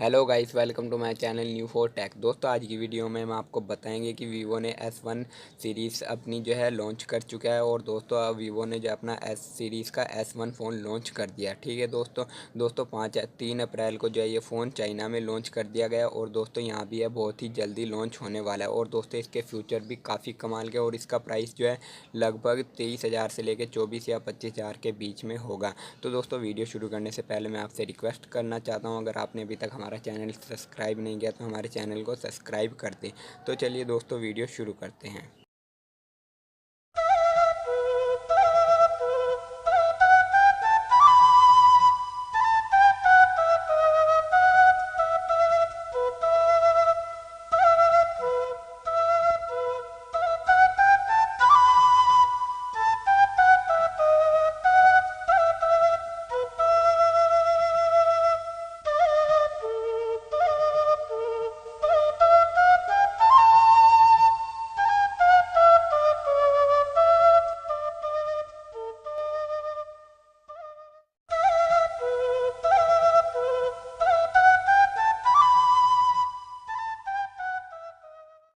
Hello guys, welcome to my channel new four tech. दोस्तों, आज की वीडियो में हम आपको बताएंगे कि वीवो ने S1 सीरीज़ अपनी जो है लॉन्च कर चुका है। और दोस्तों वीवो ने जो अपना S सीरीज़ का S1 फ़ोन लॉन्च कर दिया। ठीक है दोस्तों 3 अप्रैल को जो है ये फ़ोन चाइना में लॉन्च कर दिया गया। और दोस्तों यहाँ भी है बहुत ही जल्दी लॉन्च होने वाला है। और दोस्तों इसके फ्यूचर भी काफ़ी कमाल के, और इसका प्राइस जो है लगभग 23,000 से लेकर 24 या 25,000 के बीच में होगा। तो दोस्तों वीडियो शुरू करने से पहले मैं आपसे रिक्वेस्ट करना चाहता हूँ, अगर आपने अभी तक हमारा चैनल सब्सक्राइब नहीं किया तो हमारे चैनल को सब्सक्राइब कर दें। तो चलिए दोस्तों वीडियो शुरू करते हैं।